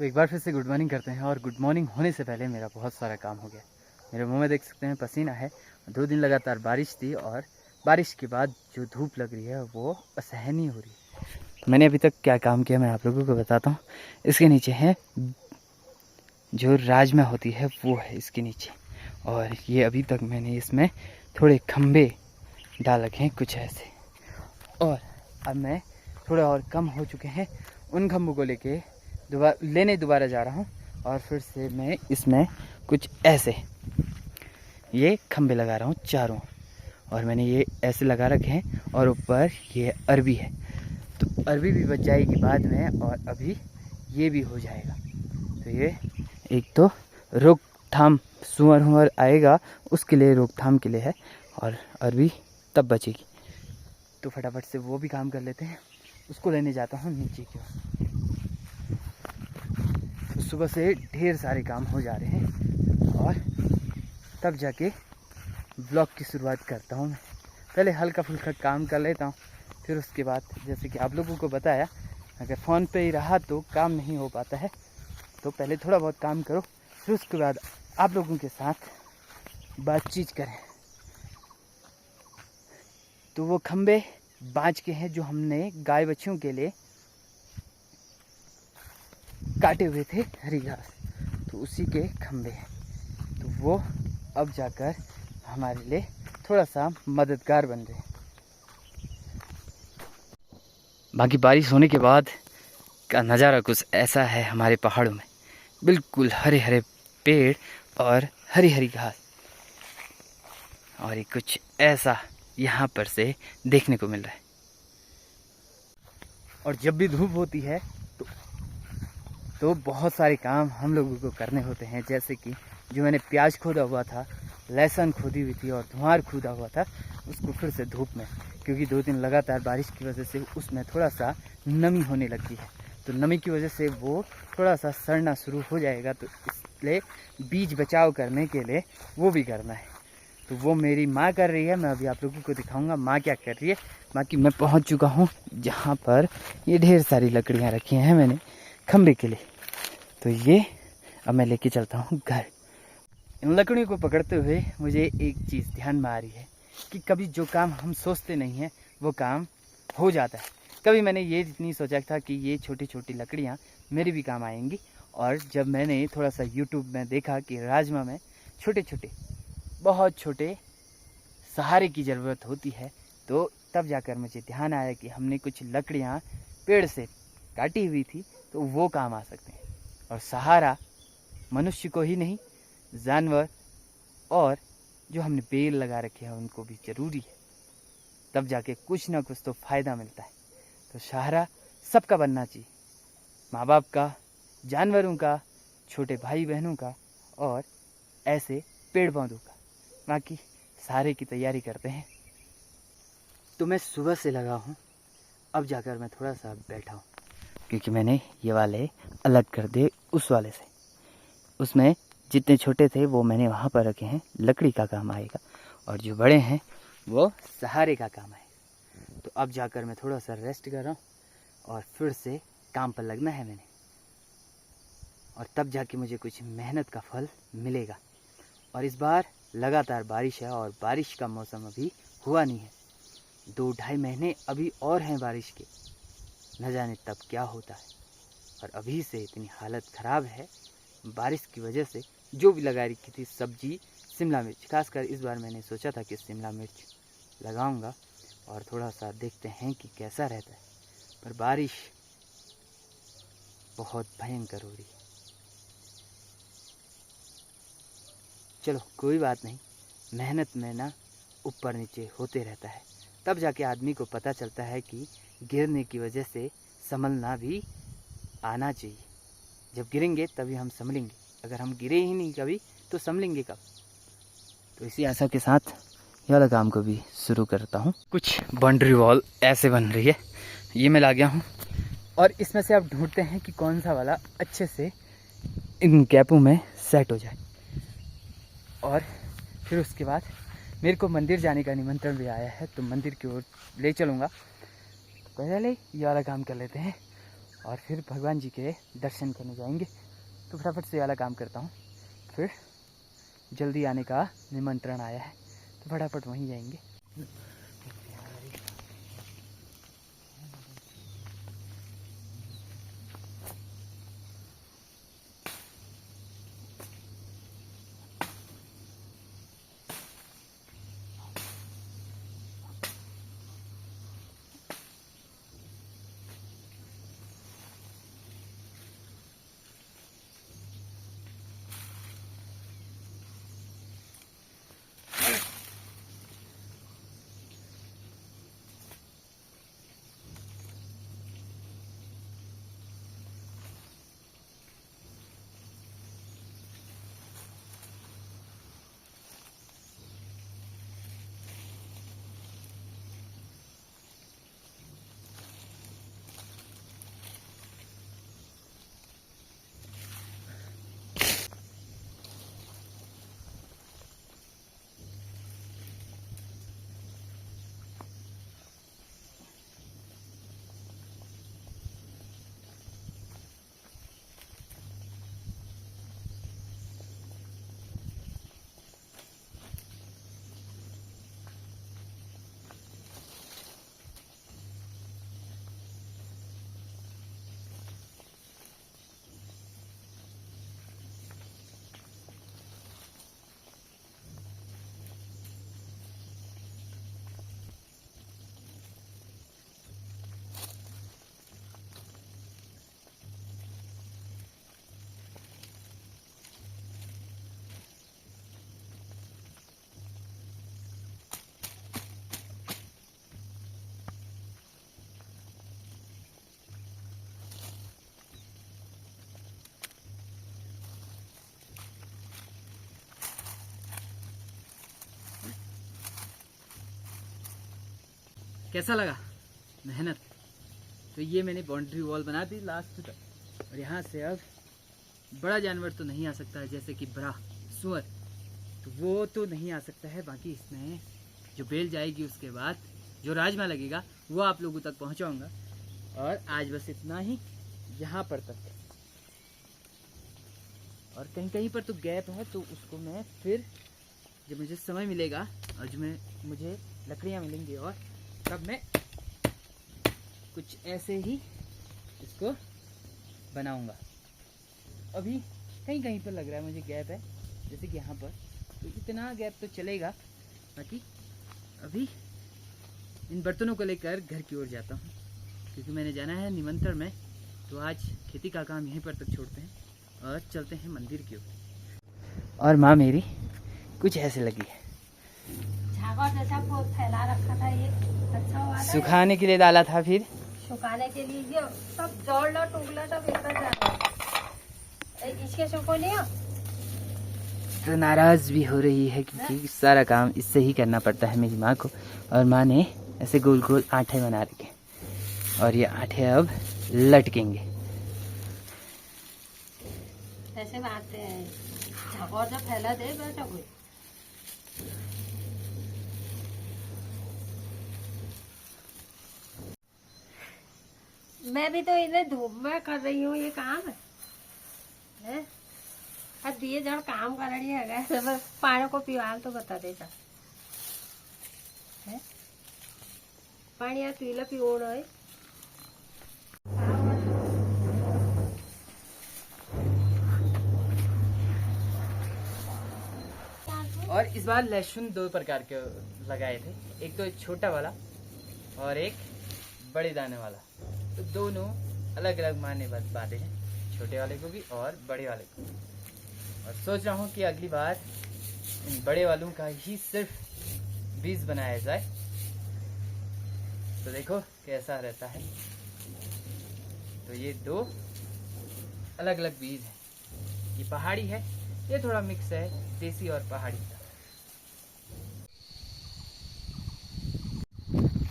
तो एक बार फिर से गुड मॉर्निंग करते हैं। और गुड मॉर्निंग होने से पहले मेरा बहुत सारा काम हो गया। मेरे मुंह में देख सकते हैं पसीना है। 2 दिन लगातार बारिश थी और बारिश के बाद जो धूप लग रही है वो असहनीय हो रही है। मैंने अभी तक क्या काम किया मैं आप लोगों को बताता हूँ। इसके नीचे है जो राजमा होती है वो है इसके नीचे, और ये अभी तक मैंने इसमें थोड़े खम्भे डाल रखे हैं कुछ ऐसे। और अब मैं थोड़े और कम हो चुके हैं, उन खम्भों को लेके दोबारा जा रहा हूँ। और फिर से मैं इसमें कुछ ऐसे ये खम्भे लगा रहा हूँ चारों, और मैंने ये ऐसे लगा रखे हैं। और ऊपर ये अरबी है, तो अरबी भी बच जाएगी बाद में, और अभी ये भी हो जाएगा। तो ये एक तो रोकथाम सुअर आएगा उसके लिए, रोकथाम के लिए है, और अरबी तब बचेगी। तो फटाफट से वो भी काम कर लेते हैं। उसको लेने जाता हूँ नीचे की ओर। तो सुबह से ढेर सारे काम हो जा रहे हैं और तब जाके ब्लॉग की शुरुआत करता हूँ मैं। पहले हल्का फुल्का काम कर लेता हूँ, फिर उसके बाद जैसे कि आप लोगों को बताया, अगर फ़ोन पे ही रहा तो काम नहीं हो पाता है। तो पहले थोड़ा बहुत काम करो, फिर उसके बाद आप लोगों के साथ बातचीत करें। तो वो खम्भे बाँच के हैं जो हमने गाय बच्चों के लिए काटे हुए थे हरी घास, तो उसी के खम्भे हैं। तो वो अब जाकर हमारे लिए थोड़ा सा मददगार बन रहे हैं। बाकी बारिश होने के बाद का नज़ारा कुछ ऐसा है हमारे पहाड़ों में, बिल्कुल हरे हरे पेड़ और हरी हरी घास, और ये कुछ ऐसा यहाँ पर से देखने को मिल रहा है। और जब भी धूप होती है तो बहुत सारे काम हम लोगों को करने होते हैं, जैसे कि जो मैंने प्याज खोदा हुआ था, लहसुन खोदी हुई थी और धुआर खोदा हुआ था, उसको फिर से धूप में, क्योंकि 2 दिन लगातार बारिश की वजह से उसमें थोड़ा सा नमी होने लगी है, तो नमी की वजह से वो थोड़ा सा सड़ना शुरू हो जाएगा। तो इसलिए बीज बचाव करने के लिए वो भी करना है। तो वो मेरी माँ कर रही है, मैं अभी आप लोगों को दिखाऊंगा माँ क्या कर रही है। बाकी मैं पहुँच चुका हूँ जहाँ पर ये ढेर सारी लकड़ियाँ रखी हैं मैंने खम्भे के लिए। तो ये अब मैं लेके चलता हूँ घर। इन लकड़ियों को पकड़ते हुए मुझे एक चीज़ ध्यान में आ रही है कि कभी जो काम हम सोचते नहीं हैं वो काम हो जाता है। कभी मैंने ये नहीं सोचा था कि ये छोटी छोटी लकड़ियाँ मेरे भी काम आएंगी, और जब मैंने थोड़ा सा यूट्यूब में देखा कि राजमा में छोटे छोटे बहुत छोटे सहारे की ज़रूरत होती है, तो तब जाकर मुझे ध्यान आया कि हमने कुछ लकड़ियाँ पेड़ से काटी हुई थी, तो वो काम आ सकते हैं। और सहारा मनुष्य को ही नहीं, जानवर और जो हमने पेड़ लगा रखे हैं उनको भी ज़रूरी है, तब जाके कुछ ना कुछ तो फ़ायदा मिलता है। तो सहारा सबका बनना चाहिए, माँ बाप का, जानवरों का, छोटे भाई बहनों का, और ऐसे पेड़ पौधों का। बाकी सहारे की तैयारी करते हैं। तो मैं सुबह से लगा हूँ, अब जाकर मैं थोड़ा सा बैठा हूँ, क्योंकि मैंने ये वाले अलग कर दिए उस वाले से। उसमें जितने छोटे थे वो मैंने वहाँ पर रखे हैं, लकड़ी का काम आएगा, और जो बड़े हैं वो सहारे का काम आएगा। तो अब जाकर मैं थोड़ा सा रेस्ट कर रहा हूँ और फिर से काम पर लगना है मैंने, और तब जाके मुझे कुछ मेहनत का फल मिलेगा। और इस बार लगातार बारिश है, और बारिश का मौसम अभी हुआ नहीं है। 2-2.5 महीने अभी और हैं बारिश के, न जाने तब क्या होता है। और अभी से इतनी हालत ख़राब है बारिश की वजह से। जो भी लगा रखी थी सब्जी, शिमला मिर्च, खासकर इस बार मैंने सोचा था कि शिमला मिर्च लगाऊंगा, और थोड़ा सा देखते हैं कि कैसा रहता है। पर बारिश बहुत भयंकर हो रही है। चलो कोई बात नहीं, मेहनत में ना ऊपर नीचे होते रहता है, तब जाके आदमी को पता चलता है कि गिरने की वजह से संभलना भी आना चाहिए। जब गिरेंगे तभी हम संभलेंगे, अगर हम गिरे ही नहीं कभी तो संभलेंगे कब। तो इसी आशा के साथ ये वाला काम को भी शुरू करता हूँ। कुछ बाउंड्री वॉल ऐसे बन रही है, ये मैं ला गया हूँ, और इसमें से आप ढूंढते हैं कि कौन सा वाला अच्छे से इन गैपों में सेट हो जाए। और फिर उसके बाद मेरे को मंदिर जाने का निमंत्रण भी आया है, तो मंदिर की ओर ले चलूँगा। पहले ये वाला काम कर लेते हैं, और फिर भगवान जी के दर्शन करने जाएंगे। तो फटाफट से वाला काम करता हूँ, फिर जल्दी आने का निमंत्रण आया है तो फटाफट वहीं जाएंगे। कैसा लगा मेहनत? तो ये मैंने बाउंड्री वॉल बना दी लास्ट तक, और यहाँ से अब बड़ा जानवर तो नहीं आ सकता है, जैसे कि बड़ा सुअर, तो वो तो नहीं आ सकता है। बाकी इसमें जो बेल जाएगी उसके बाद जो राजमा लगेगा वो आप लोगों तक पहुँचाऊँगा। और आज बस इतना ही, यहाँ पर तक। और कहीं कहीं पर तो गैप है, तो उसको मैं फिर जब मुझे समय मिलेगा और जब मुझे लकड़ियाँ मिलेंगी और तब मैं कुछ ऐसे ही इसको बनाऊंगा। अभी कहीं कहीं पर लग रहा है मुझे गैप है, जैसे कि यहाँ पर, तो इतना गैप तो चलेगा। बाकी अभी इन बर्तनों को लेकर घर की ओर जाता हूँ, क्योंकि मैंने जाना है निमंत्रण में। तो आज खेती का काम यहीं पर तक छोड़ते हैं और चलते हैं मंदिर की ओर। और माँ मेरी कुछ ऐसे लगी है, जैसा फैला रखा था ये अच्छा हुआ था। सुखाने के लिए डाला था, फिर सुखाने के लिए ये सब जोड़ना टूकना सब एक जा रहा है। इसके सुखो लिया तो नाराज भी हो रही है, क्योंकि सारा काम इससे ही करना पड़ता है मेरी माँ को। और माँ ने ऐसे गोल गोल आठे बना रखे, और ये आठे अब लटकेंगे। ऐसे बांधते हैं, झाकोर जो फैला दे वैसा कोई। मैं भी तो इन्हें धूप में कर रही हूँ ये काम है। अब दिए जड़ काम कर रही है, सब पानी को पीवाल तो बता देता है। पानी यार पीला पिओ है। और इस बार लहसुन 2 प्रकार के लगाए थे, एक तो छोटा वाला और एक बड़े दाने वाला। तो दोनों अलग अलग माने बातें हैं, छोटे वाले को भी और बड़े वाले को। और सोच रहा हूँ कि अगली बार इन बड़े वालों का ही सिर्फ बीज बनाया जाए, तो देखो कैसा रहता है। तो ये 2 अलग अलग बीज हैं, ये पहाड़ी है, ये थोड़ा मिक्स है देसी और पहाड़ी का।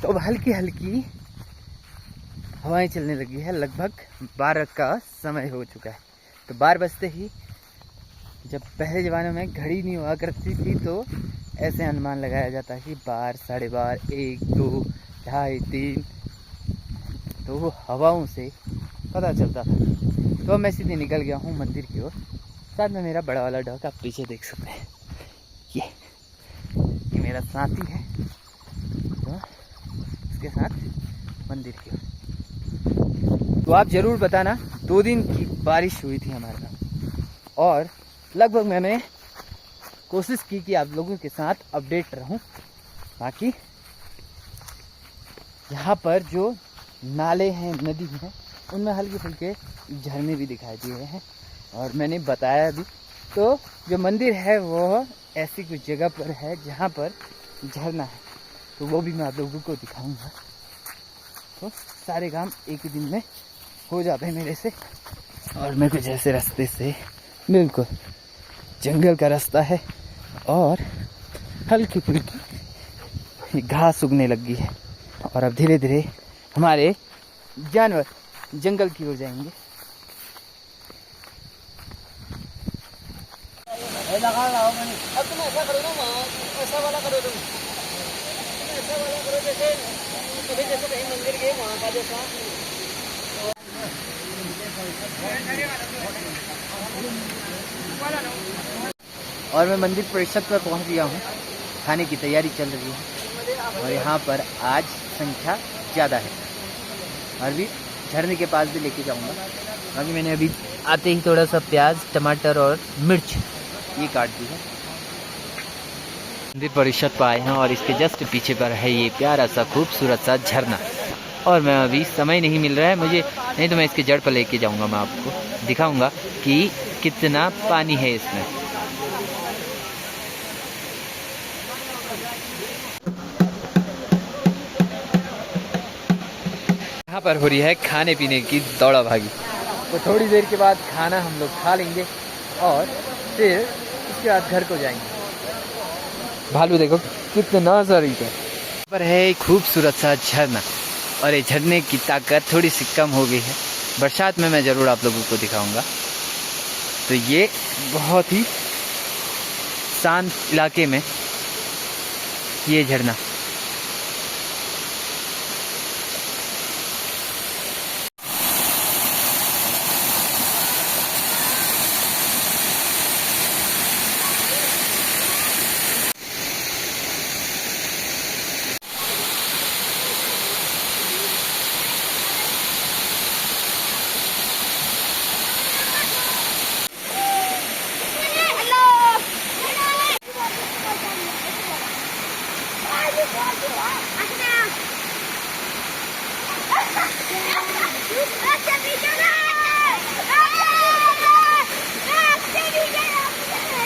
तो अब हल्की हल्की हवाएं चलने लगी है, लगभग 12 का समय हो चुका है। तो 12 बजते ही, जब पहले ज़माने में घड़ी नहीं हुआ करती थी, तो ऐसे अनुमान लगाया जाता है कि 12, 12:30, 1, 2, 2:30, 3। तो वो हवाओं से पता चलता था। तो मैं सीधे निकल गया हूँ मंदिर की ओर। साथ में मेरा बड़ा वाला डॉग आप पीछे देख सकते हैं, ये मेरा साथी है। तो इसके साथ मंदिर की ओर। तो आप ज़रूर बताना, 2 दिन की बारिश हुई थी हमारे यहाँ, और लगभग मैंने कोशिश की कि आप लोगों के साथ अपडेट रहूं। बाकी यहाँ पर जो नाले हैं, नदी हैं, उनमें हल्के फुल्के झरने भी दिखाई दिए हैं, और मैंने बताया भी। तो जो मंदिर है वो ऐसी कुछ जगह पर है जहाँ पर झरना है, तो वो भी मैं आप लोगों को दिखाऊंगा। तो सारे काम एक ही दिन में हो जाते हैं मेरे से। और मैं कुछ ऐसे रास्ते से, बिल्कुल जंगल का रास्ता है, और हल्की फुल्की घास उगने लगी है, और अब धीरे धीरे हमारे जानवर जंगल की ओर जाएंगे। अब तुम ऐसा करो ना, ऐसा वाला करो, तुम ऐसा वाला करो जैसे कहीं मंदिर गए वहाँ का जैसा। और मैं मंदिर परिषद पर पहुँच गया हूँ। खाने की तैयारी चल रही है, और यहाँ पर आज संख्या ज़्यादा है। और भी झरने के पास भी लेके जाऊँगा। बाकी मैंने अभी आते ही थोड़ा सा प्याज, टमाटर और मिर्च ये काट दी है। मंदिर परिषद पर आए हैं, और इसके जस्ट पीछे पर है ये प्यारा सा खूबसूरत सा झरना। और मैं अभी समय नहीं मिल रहा है मुझे, नहीं तो मैं इसके जड़ पर लेके जाऊँगा। मैं आपको दिखाऊँगा कि कितना पानी है इसमें। यहाँ पर हो रही है खाने पीने की दौड़ा भागी। तो थोड़ी देर के बाद खाना हम लोग खा लेंगे, और फिर उसके बाद घर को जाएंगे। भालू देखो कितना शरीफ है। यहाँ पर है एक खूबसूरत सा झरना, और ये झरने की ताकत थोड़ी सी कम हो गई है। बरसात में मैं ज़रूर आप लोगों को दिखाऊंगा। तो ये बहुत ही शांत इलाके में ये झरना।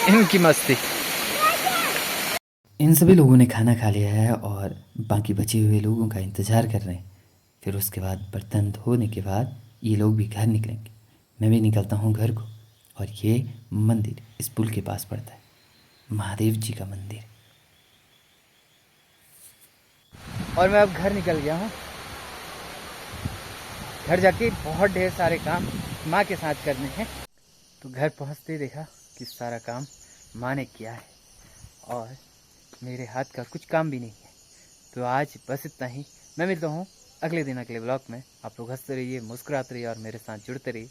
इनकी मस्ती। इन सभी लोगों ने खाना खा लिया है, और बाकी बचे हुए लोगों का इंतज़ार कर रहे हैं। फिर उसके बाद बर्तन धोने के बाद ये लोग भी घर निकलेंगे। मैं भी निकलता हूँ घर को। और ये मंदिर इस पुल के पास पड़ता है, महादेव जी का मंदिर। और मैं अब घर निकल गया हूँ। घर जाके बहुत ढेर सारे काम माँ के साथ करने हैं। तो घर पहुँचते ही देखा कि सारा काम माँ ने किया है, और मेरे हाथ का कुछ काम भी नहीं है। तो आज बस इतना ही। मैं मिलता हूँ अगले दिन अगले ब्लॉग में। आप लोग हंसते रहिए, मुस्कुराते रहिए, और मेरे साथ जुड़ते रहिए।